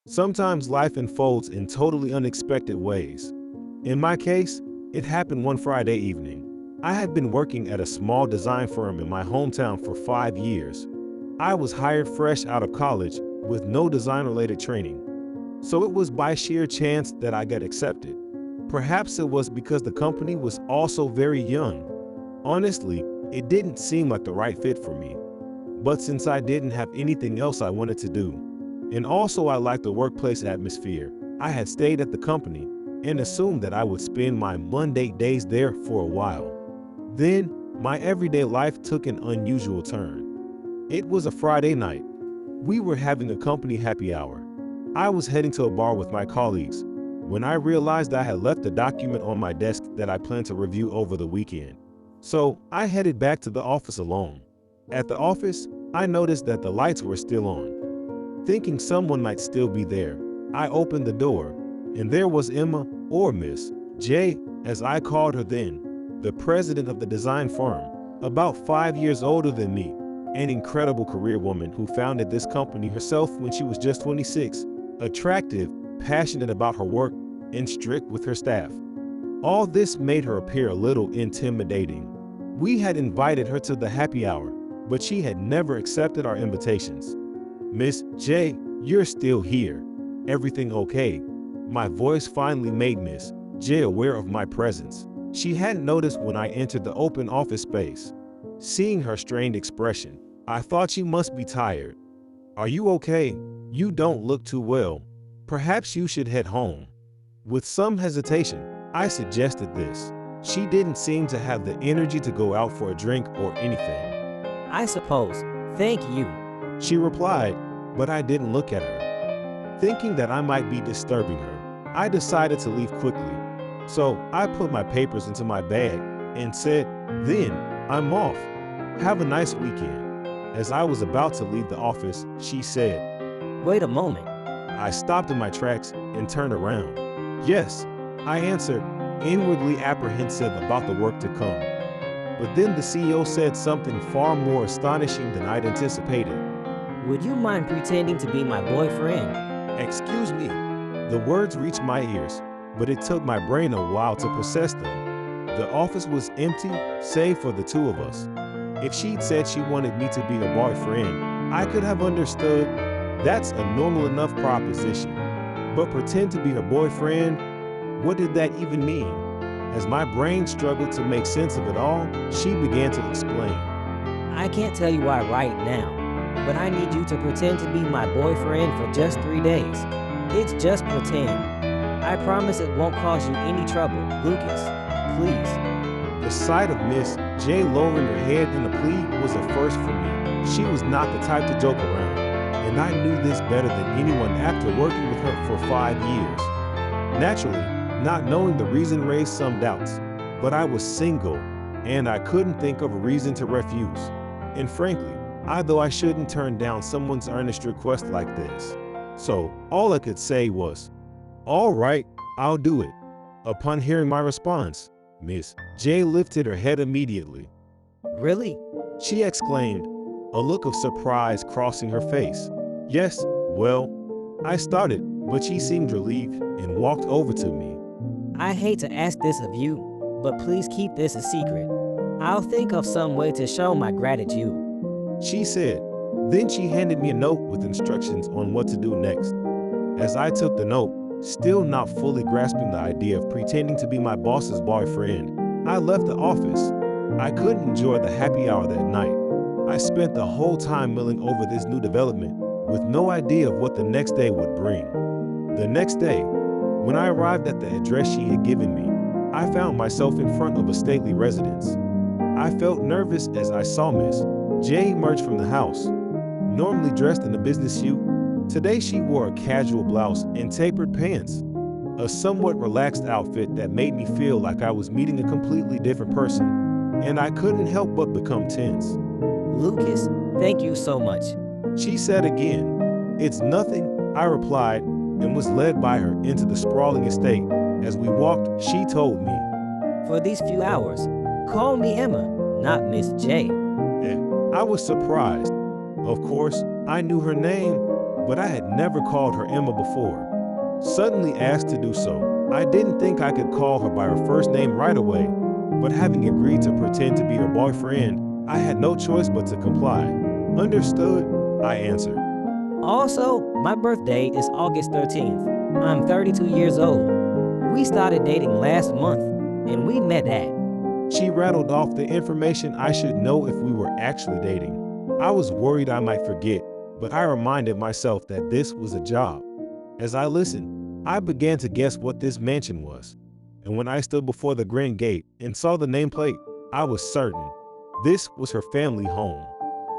Sometimes life unfolds in totally unexpected ways. In my case, it happened one Friday evening. I had been working at a small design firm in my hometown for 5 years. I was hired fresh out of college with no design-related training. So it was by sheer chance that I got accepted. Perhaps it was because the company was also very young. Honestly, it didn't seem like the right fit for me. But since I didn't have anything else I wanted to do, and also I liked the workplace atmosphere, I had stayed at the company and assumed that I would spend my Monday days there for a while. Then, my everyday life took an unusual turn. It was a Friday night. We were having a company happy hour. I was heading to a bar with my colleagues when I realized I had left a document on my desk that I planned to review over the weekend. So I headed back to the office alone. At the office, I noticed that the lights were still on. Thinking someone might still be there, I opened the door, and there was Emma, or Miss J, as I called her then, the president of the design firm, about 5 years older than me, an incredible career woman who founded this company herself when she was just 26, attractive, passionate about her work, and strict with her staff. All this made her appear a little intimidating. We had invited her to the happy hour, but she had never accepted our invitations. "Miss J, you're still here. Everything okay?" My voice finally made Miss J aware of my presence. She hadn't noticed when I entered the open office space. Seeing her strained expression, I thought she must be tired. "Are you okay? You don't look too well. Perhaps you should head home." With some hesitation, I suggested this. She didn't seem to have the energy to go out for a drink or anything. I suppose. Thank you. She replied, but I didn't look at her. Thinking that I might be disturbing her, I decided to leave quickly. So I put my papers into my bag and said, "Then I'm off. Have a nice weekend." As I was about to leave the office, she said, Wait a moment. I stopped in my tracks and turned around. "Yes," I answered, inwardly apprehensive about the work to come. But then the CEO said something far more astonishing than I'd anticipated. Would you mind pretending to be my boyfriend? "Excuse me." The words reached my ears, but it took my brain a while to process them. The office was empty, save for the two of us. If she'd said she wanted me to be her boyfriend, I could have understood. That's a normal enough proposition. But pretend to be her boyfriend? What did that even mean? As my brain struggled to make sense of it all, she began to explain. I can't tell you why right now, but I need you to pretend to be my boyfriend for just 3 days. It's just pretend. I promise it won't cause you any trouble, Lucas. Please. The sight of Miss J lowering her head in a plea was a first for me. She was not the type to joke around, and I knew this better than anyone after working with her for 5 years. Naturally, not knowing the reason raised some doubts, but I was single, and I couldn't think of a reason to refuse. And frankly, I shouldn't turn down someone's earnest request like this. So all I could say was, "All right, I'll do it." Upon hearing my response, Miss J lifted her head immediately. Really? She exclaimed, a look of surprise crossing her face. "Yes, well," I started, but she seemed relieved and walked over to me. I hate to ask this of you, but please keep this a secret. I'll think of some way to show my gratitude, she said. Then she handed me a note with instructions on what to do next. As I took the note, still not fully grasping the idea of pretending to be my boss's boyfriend, I left the office. I couldn't enjoy the happy hour that night. I spent the whole time mulling over this new development with no idea of what the next day would bring. The next day, when I arrived at the address she had given me, I found myself in front of a stately residence. I felt nervous as I saw Miss J emerge from the house. Normally dressed in a business suit, today she wore a casual blouse and tapered pants, a somewhat relaxed outfit that made me feel like I was meeting a completely different person, and I couldn't help but become tense. Lucas, thank you so much. She said again. "It's nothing," I replied, and was led by her into the sprawling estate. As we walked, she told me, For these few hours, call me Emma, not Miss J. I was surprised. Of course, I knew her name, but I had never called her Emma before. Suddenly asked to do so, I didn't think I could call her by her first name right away, but having agreed to pretend to be her boyfriend, I had no choice but to comply. Understood, I answered. Also, my birthday is August 13th. I'm 32 years old. We started dating last month, and we met at. She rattled off the information I should know if we were actually dating. I was worried I might forget, but I reminded myself that this was a job. As I listened, I began to guess what this mansion was. And when I stood before the grand gate and saw the nameplate, I was certain this was her family home.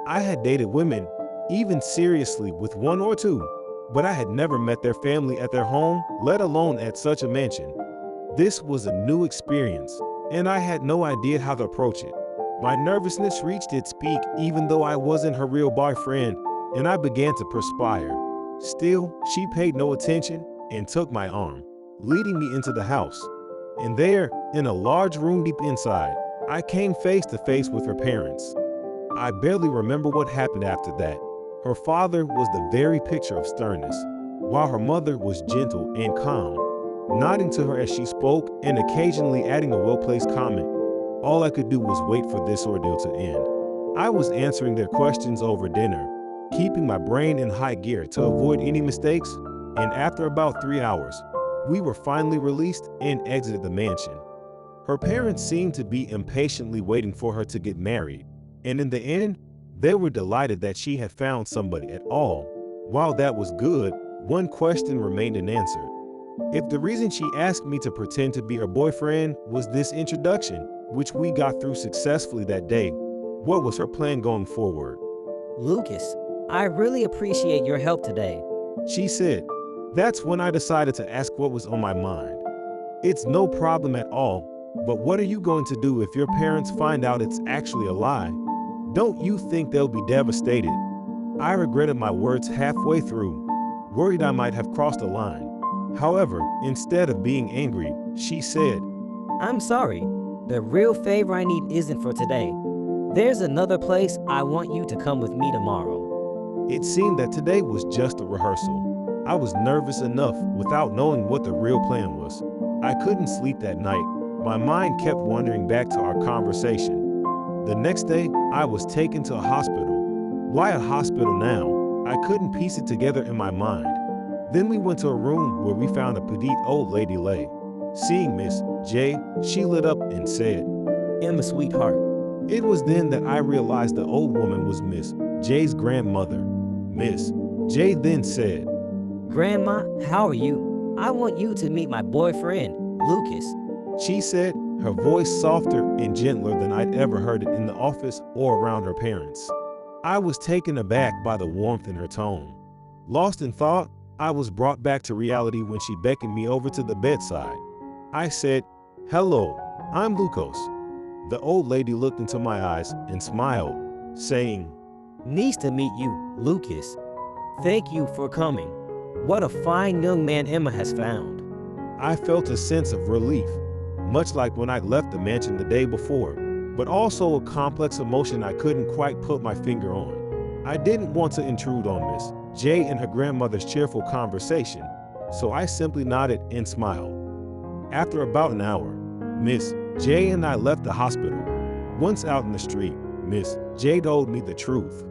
I had dated women, even seriously with one or two, but I had never met their family at their home, let alone at such a mansion. This was a new experience, and I had no idea how to approach it. My nervousness reached its peak even though I wasn't her real boyfriend, and I began to perspire. Still, she paid no attention and took my arm, leading me into the house. And there, in a large room deep inside, I came face to face with her parents. I barely remember what happened after that. Her father was the very picture of sternness, while her mother was gentle and calm, nodding to her as she spoke and occasionally adding a well-placed comment. All I could do was wait for this ordeal to end. I was answering their questions over dinner, keeping my brain in high gear to avoid any mistakes, and after about 3 hours, we were finally released and exited the mansion. Her parents seemed to be impatiently waiting for her to get married, and in the end, they were delighted that she had found somebody at all. While that was good, one question remained unanswered. If the reason she asked me to pretend to be her boyfriend was this introduction, which we got through successfully that day, what was her plan going forward? Lucas, I really appreciate your help today. She said. That's when I decided to ask what was on my mind. It's no problem at all, but what are you going to do if your parents find out it's actually a lie? Don't you think they'll be devastated? I regretted my words halfway through, worried I might have crossed a line. However, instead of being angry, she said, I'm sorry. The real favor I need isn't for today. There's another place I want you to come with me tomorrow. It seemed that today was just a rehearsal. I was nervous enough without knowing what the real plan was. I couldn't sleep that night. My mind kept wandering back to our conversation. The next day, I was taken to a hospital. Why a hospital now? I couldn't piece it together in my mind. Then we went to a room where we found a petite old lady lay. Seeing Miss J, she lit up and said, Emma, sweetheart. It was then that I realized the old woman was Miss J's grandmother. Miss J then said, Grandma, how are you? I want you to meet my boyfriend, Lucas. She said, her voice softer and gentler than I'd ever heard it in the office or around her parents. I was taken aback by the warmth in her tone. Lost in thought, I was brought back to reality when she beckoned me over to the bedside. I said, Hello, I'm Lucas. The old lady looked into my eyes and smiled, saying, Nice to meet you, Lucas. Thank you for coming. What a fine young man Emma has found. I felt a sense of relief, much like when I left the mansion the day before, but also a complex emotion I couldn't quite put my finger on. I didn't want to intrude on Miss J and her grandmother's cheerful conversation, so I simply nodded and smiled. After about an hour, Miss J and I left the hospital. Once out in the street, Miss J told me the truth.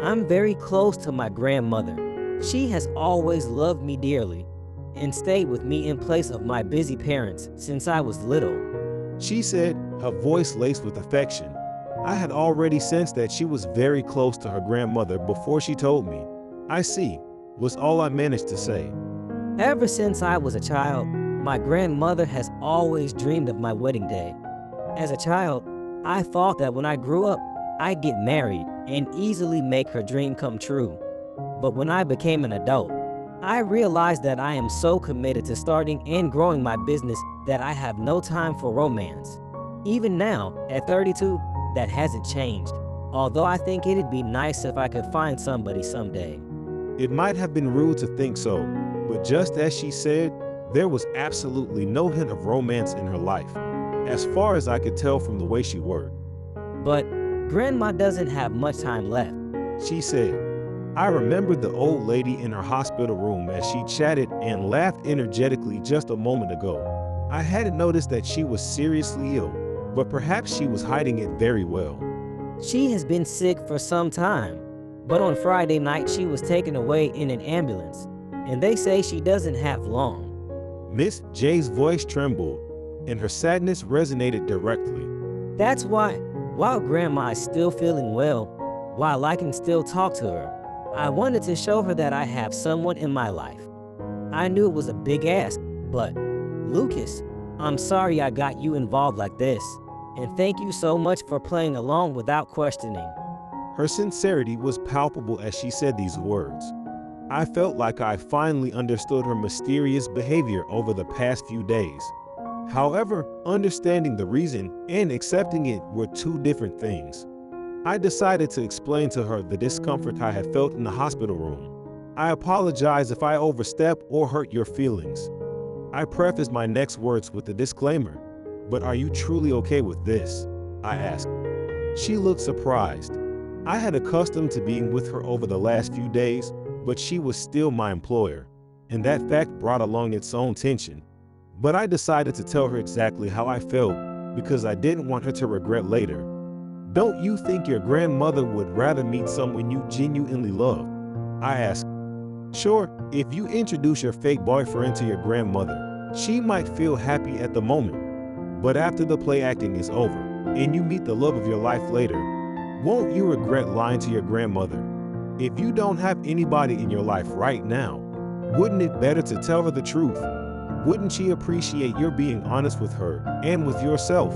I'm very close to my grandmother. She has always loved me dearly and stayed with me in place of my busy parents since I was little. She said, her voice laced with affection. I had already sensed that she was very close to her grandmother before she told me. I see, was all I managed to say. Ever since I was a child, my grandmother has always dreamed of my wedding day. As a child, I thought that when I grew up, I'd get married and easily make her dream come true. But when I became an adult, I realized that I am so committed to starting and growing my business that I have no time for romance. Even now, at 32, that hasn't changed, although I think it'd be nice if I could find somebody someday. It might have been rude to think so, but just as she said, there was absolutely no hint of romance in her life, as far as I could tell from the way she worked. But Grandma doesn't have much time left. She said, I remembered the old lady in her hospital room as she chatted and laughed energetically just a moment ago. I hadn't noticed that she was seriously ill, but perhaps she was hiding it very well. She has been sick for some time, but on Friday night she was taken away in an ambulance, and they say she doesn't have long. Miss J's voice trembled, and her sadness resonated directly. That's why, while Grandma is still feeling well, while I can still talk to her, I wanted to show her that I have someone in my life. I knew it was a big ask, but Lucas, I'm sorry I got you involved like this, and thank you so much for playing along without questioning. Her sincerity was palpable as she said these words. I felt like I finally understood her mysterious behavior over the past few days. However, understanding the reason and accepting it were two different things. I decided to explain to her the discomfort I had felt in the hospital room. I apologize if I overstep or hurt your feelings. I prefaced my next words with a disclaimer. But are you truly okay with this? I asked. She looked surprised. I had accustomed to being with her over the last few days, but she was still my employer, and that fact brought along its own tension. But I decided to tell her exactly how I felt because I didn't want her to regret later. Don't you think your grandmother would rather meet someone you genuinely love? I asked. Sure, if you introduce your fake boyfriend to your grandmother, she might feel happy at the moment. But after the play acting is over, and you meet the love of your life later, won't you regret lying to your grandmother? If you don't have anybody in your life right now, wouldn't it better to tell her the truth? Wouldn't she appreciate your being honest with her and with yourself?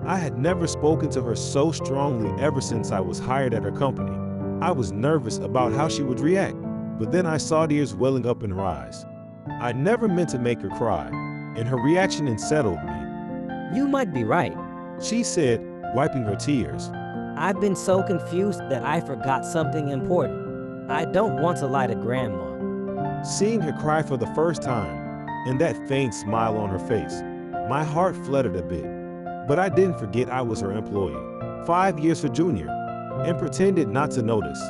I had never spoken to her so strongly ever since I was hired at her company. I was nervous about how she would react, but then I saw tears welling up in her eyes. I never meant to make her cry, and her reaction unsettled me. You might be right. She said, wiping her tears. I've been so confused that I forgot something important. I don't want to lie to Grandma. Seeing her cry for the first time, and that faint smile on her face, my heart fluttered a bit. But I didn't forget I was her employee, 5 years her junior, and pretended not to notice.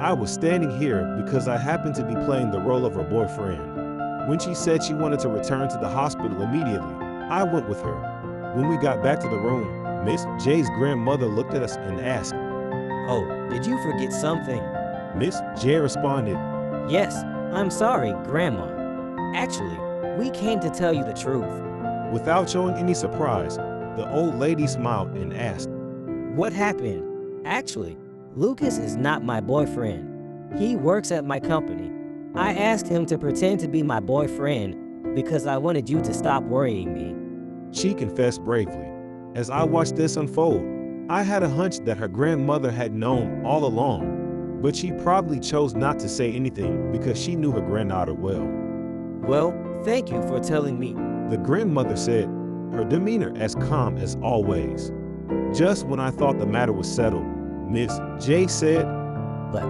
I was standing here because I happened to be playing the role of her boyfriend. When she said she wanted to return to the hospital immediately, I went with her. When we got back to the room, Miss J's grandmother looked at us and asked, Oh, did you forget something? Miss J responded, Yes, I'm sorry, Grandma. Actually, we came to tell you the truth. Without showing any surprise, the old lady smiled and asked, What happened? Actually, Lucas is not my boyfriend. He works at my company. I asked him to pretend to be my boyfriend because I wanted you to stop worrying me. She confessed bravely. As I watched this unfold, I had a hunch that her grandmother had known all along, but she probably chose not to say anything because she knew her granddaughter well. Well, thank you for telling me. The grandmother said, her demeanor as calm as always. Just when I thought the matter was settled, Miss J said, But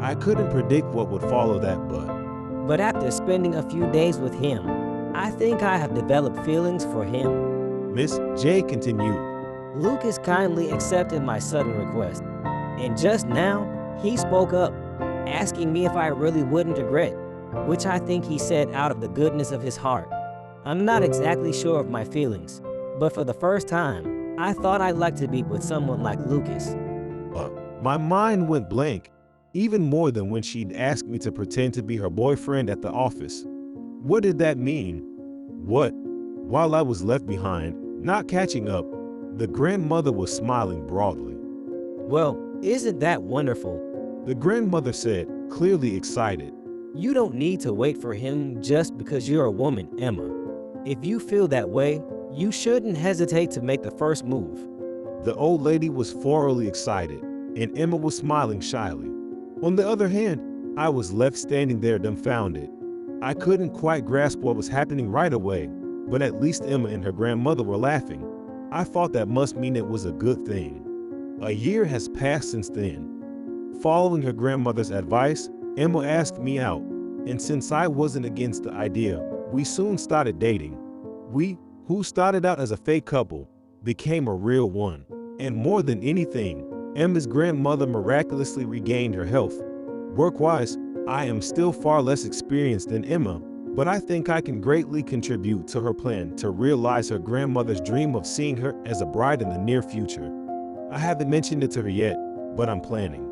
I couldn't predict what would follow that But after spending a few days with him, I think I have developed feelings for him. Miss J continued. Lucas kindly accepted my sudden request, and just now, he spoke up, asking me if I really wouldn't regret, which I think he said out of the goodness of his heart. I'm not exactly sure of my feelings, but for the first time, I thought I'd like to be with someone like Lucas. My mind went blank, even more than when she'd asked me to pretend to be her boyfriend at the office. What did that mean? What? While I was left behind, not catching up, the grandmother was smiling broadly. Well, isn't that wonderful? The grandmother said, clearly excited. You don't need to wait for him just because you're a woman, Emma. If you feel that way, you shouldn't hesitate to make the first move. The old lady was thoroughly excited, and Emma was smiling shyly. On the other hand, I was left standing there dumbfounded. I couldn't quite grasp what was happening right away, but at least Emma and her grandmother were laughing. I thought that must mean it was a good thing. A year has passed since then. Following her grandmother's advice, Emma asked me out, and since I wasn't against the idea, we soon started dating. We, who started out as a fake couple, became a real one. And more than anything, Emma's grandmother miraculously regained her health. Work-wise, I am still far less experienced than Emma, but I think I can greatly contribute to her plan to realize her grandmother's dream of seeing her as a bride in the near future. I haven't mentioned it to her yet, but I'm planning.